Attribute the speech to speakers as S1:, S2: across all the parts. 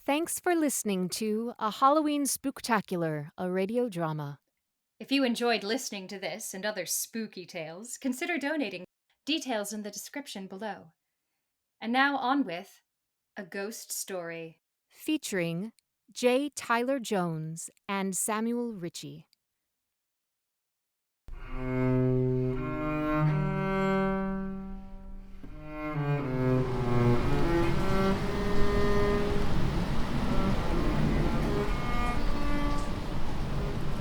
S1: Thanks for listening to A Halloween Spooktacular, a radio drama.
S2: If you enjoyed listening to this and other spooky tales, consider donating. Details in the description below. And now on with A Ghost Story.
S1: Featuring J. Tyler Jones and Samuel Ritchie.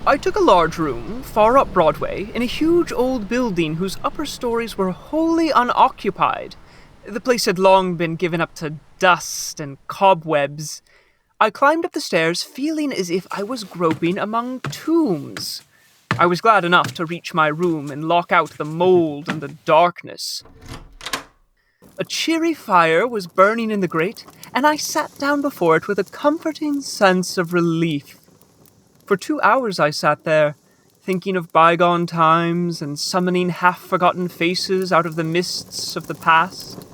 S3: I took a large room, far up Broadway, in a huge old building whose upper stories were wholly unoccupied. The place had long been given up to dust and cobwebs. I climbed up the stairs, feeling as if I was groping among tombs. I was glad enough to reach my room and lock out the mold and the darkness. A cheery fire was burning in the grate, and I sat down before it with a comforting sense of relief. For 2 hours I sat there, thinking of bygone times and summoning half-forgotten faces out of the mists of the past.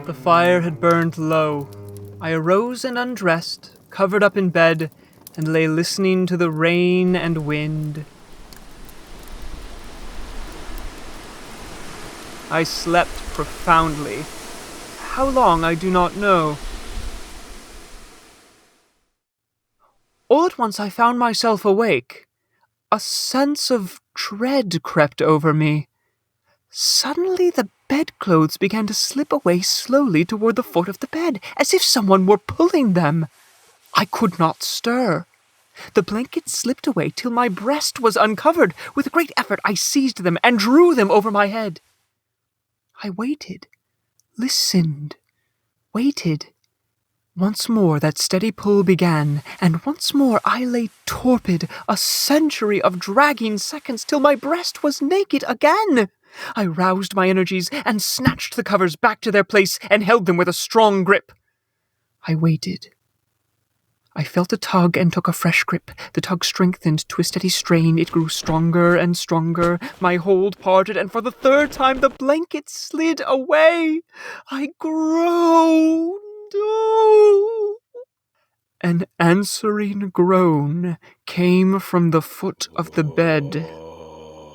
S3: The fire had burned low. I arose and undressed, covered up in bed, and lay listening to the rain and wind. I slept profoundly. How long, I do not know. All at once I found myself awake. A sense of dread crept over me. Suddenly the bedclothes began to slip away slowly toward the foot of the bed, as if someone were pulling them. I could not stir. The blankets slipped away till my breast was uncovered. With a great effort I seized them and drew them over my head. I waited, listened, waited. Once more that steady pull began, and once more I lay torpid, a century of dragging seconds till my breast was naked again. I roused my energies and snatched the covers back to their place and held them with a strong grip. I waited. I felt a tug and took a fresh grip. The tug strengthened to a steady strain. It grew stronger and stronger. My hold parted, and for the third time the blanket slid away. I groaned. Oh! An answering groan came from the foot of the bed.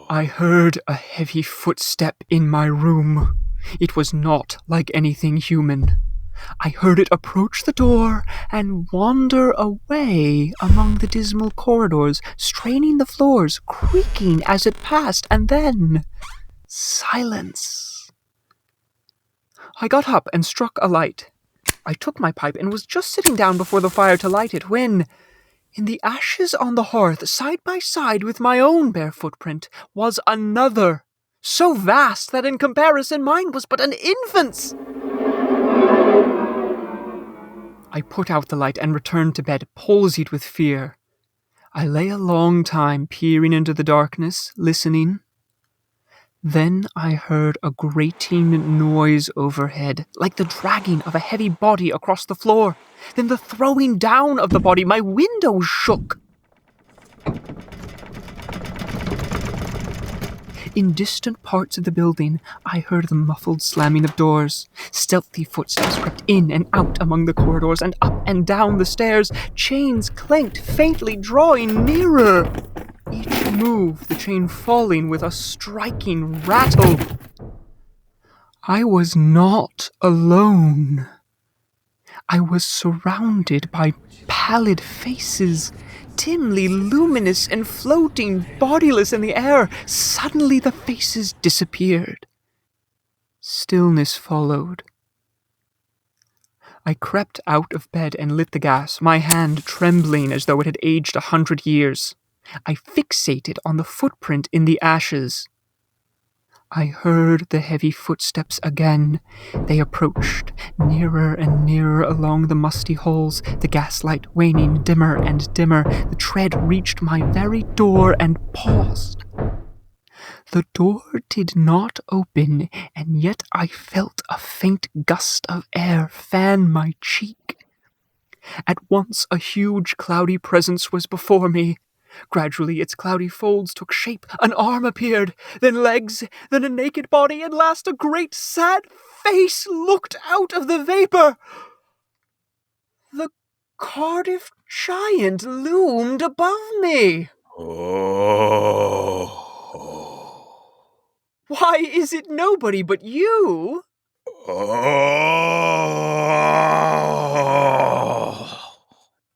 S3: I heard a heavy footstep in my room. It was not like anything human. I heard it approach the door and wander away among the dismal corridors, straining the floors, creaking as it passed, and then silence. I got up and struck a light. I took my pipe and was just sitting down before the fire to light it when, in the ashes on the hearth, side by side with my own bare footprint, was another, so vast that in comparison mine was but an infant's. I put out the light and returned to bed, palsied with fear. I lay a long time peering into the darkness, listening. Then I heard a grating noise overhead, like the dragging of a heavy body across the floor. Then the throwing down of the body. My window shook. In distant parts of the building, I heard the muffled slamming of doors. Stealthy footsteps crept in and out among the corridors and up and down the stairs. Chains clanked faintly, drawing nearer. Each move, the chain falling with a striking rattle. I was not alone. I was surrounded by pallid faces, dimly luminous and floating bodiless in the air. Suddenly the faces disappeared. Stillness followed. I crept out of bed and lit the gas, my hand trembling as though it had aged 100 years. I fixated on the footprint in the ashes. I heard the heavy footsteps again. They approached, nearer and nearer along the musty halls, the gaslight waning dimmer and dimmer. The tread reached my very door and paused. The door did not open, and yet I felt a faint gust of air fan my cheek. At once a huge cloudy presence was before me. Gradually its cloudy folds took shape, an arm appeared, then legs, then a naked body, and last a great sad face looked out of the vapor. The Cardiff Giant loomed above me.
S4: Oh.
S3: Why is it nobody but you?
S4: Oh.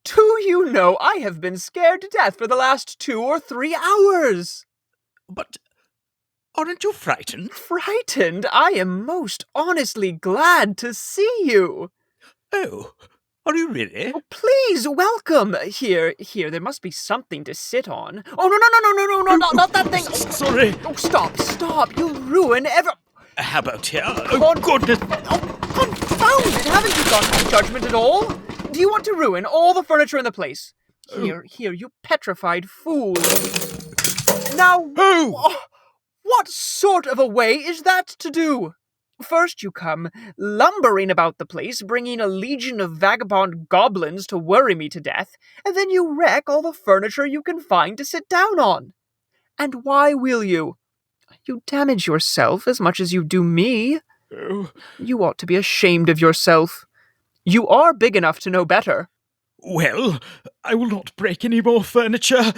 S3: Do you know I have been scared to death for the last 2 or 3 hours?
S4: But aren't you frightened?
S3: Frightened? I am most honestly glad to see you.
S4: Oh, are you really?
S3: Oh, please, welcome. Here, there must be something to sit on. Oh, no, not that thing.
S4: Sorry.
S3: Oh, stop. You'll ruin
S4: How about here?
S3: Oh, goodness. Oh, confound it. Haven't you got no judgment at all? Do you want to ruin all the furniture in the place? Here, you petrified fool. Now, what sort of a way is that to do? First you come lumbering about the place, bringing a legion of vagabond goblins to worry me to death, and then you wreck all the furniture you can find to sit down on. And why will you? You damage yourself as much as you do me.
S4: Oh.
S3: You ought to be ashamed of yourself. You are big enough to know better.
S4: Well, I will not break any more furniture.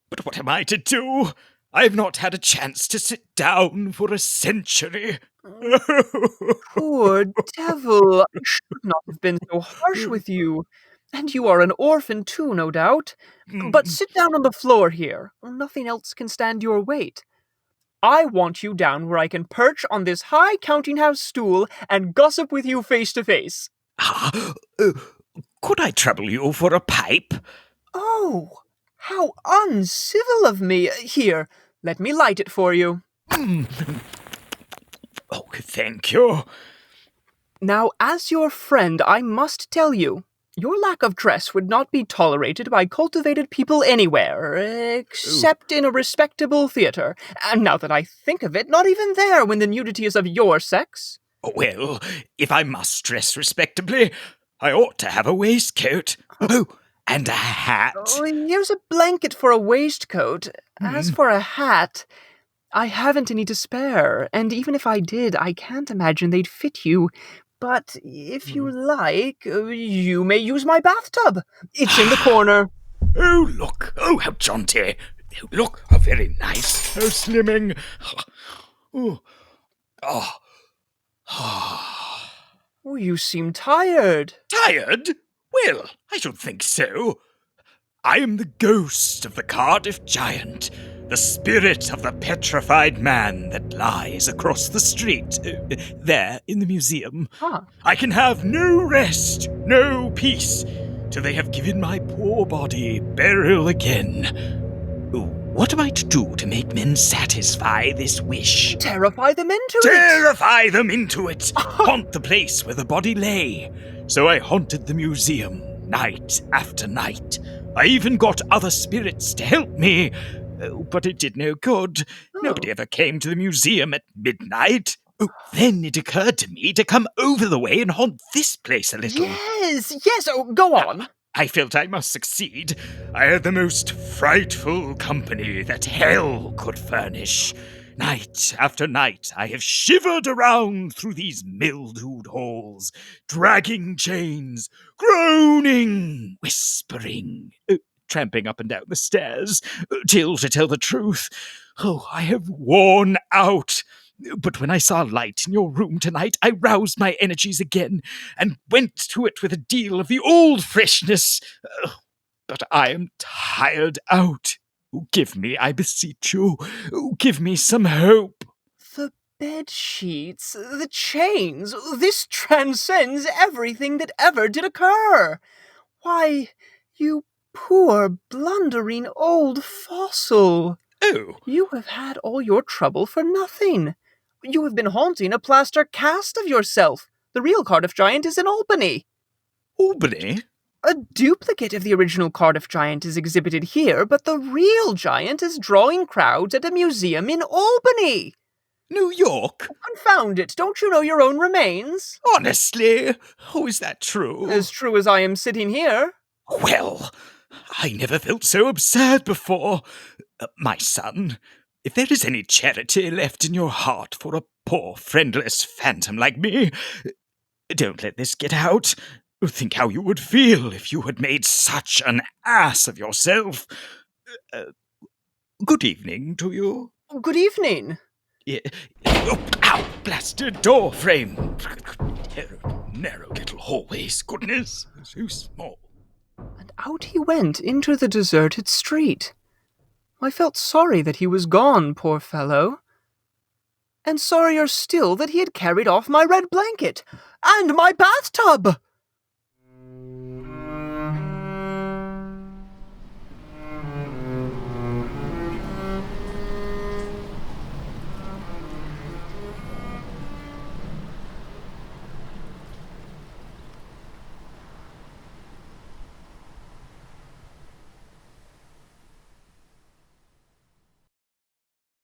S4: But what am I to do? I have not had a chance to sit down for a century.
S3: Poor devil, I should not have been so harsh with you. And you are an orphan too, no doubt. But sit down on the floor here. Nothing else can stand your weight. I want you down where I can perch on this high counting-house stool and gossip with you face to face.
S4: Could I trouble you for a pipe?
S3: Oh, how uncivil of me. Here, let me light it for you.
S4: Oh, thank you.
S3: Now, as your friend, I must tell you, your lack of dress would not be tolerated by cultivated people anywhere, except in a respectable theatre. And now that I think of it, not even there when the nudity is of your sex.
S4: Well, if I must dress respectably, I ought to have a waistcoat. Oh, and a hat.
S3: Oh, here's a blanket for a waistcoat. As for a hat, I haven't any to spare, and even if I did, I can't imagine they'd fit you. But if you like, you may use my bathtub. It's in the corner.
S4: Oh, look. Oh, how jaunty. Oh, look, how very nice. How slimming. Oh.
S3: Oh, you seem tired.
S4: Tired? Well, I should think so. I am the ghost of the Cardiff Giant, the spirit of the petrified man that lies across the street, there in the museum.
S3: Huh.
S4: I can have no rest, no peace, till they have given my poor body burial again. What am I to do to make men satisfy this wish?
S3: Terrify them into it.
S4: Terrify them into it! Haunt the place where the body lay. So I haunted the museum, night after night. I even got other spirits to help me. But it did no good. Nobody ever came to the museum at midnight. Then it occurred to me to come over the way and haunt this place a little.
S3: Yes, go on.
S4: I felt I must succeed. I had the most frightful company that hell could furnish. Night after night, I have shivered around through these mildewed halls, dragging chains, groaning, whispering, tramping up and down the stairs, till, to tell the truth, I have worn out. But when I saw light in your room tonight, I roused my energies again and went to it with a deal of the old freshness. But I am tired out. Give me, I beseech you, give me some hope.
S3: The bed sheets, the chains, this transcends everything that ever did occur. Why, you poor, blundering old fossil.
S4: Oh.
S3: You have had all your trouble for nothing. You have been haunting a plaster cast of yourself. The real Cardiff Giant is in Albany.
S4: Albany?
S3: A duplicate of the original Cardiff Giant is exhibited here, but the real giant is drawing crowds at a museum in Albany.
S4: New York?
S3: Confound it, don't you know your own remains?
S4: Honestly? Oh, is that true?
S3: As true as I am sitting here.
S4: Well, I never felt so absurd before. My son, if there is any charity left in your heart for a poor, friendless phantom like me, don't let this get out. Think how you would feel if you had made such an ass of yourself. Good evening to you.
S3: Good evening.
S4: Oh, ow! Blasted door frame. Narrow little hallways. Goodness, so small.
S3: And out he went into the deserted street. I felt sorry that he was gone, poor fellow. And sorrier still that he had carried off my red blanket and my bathtub.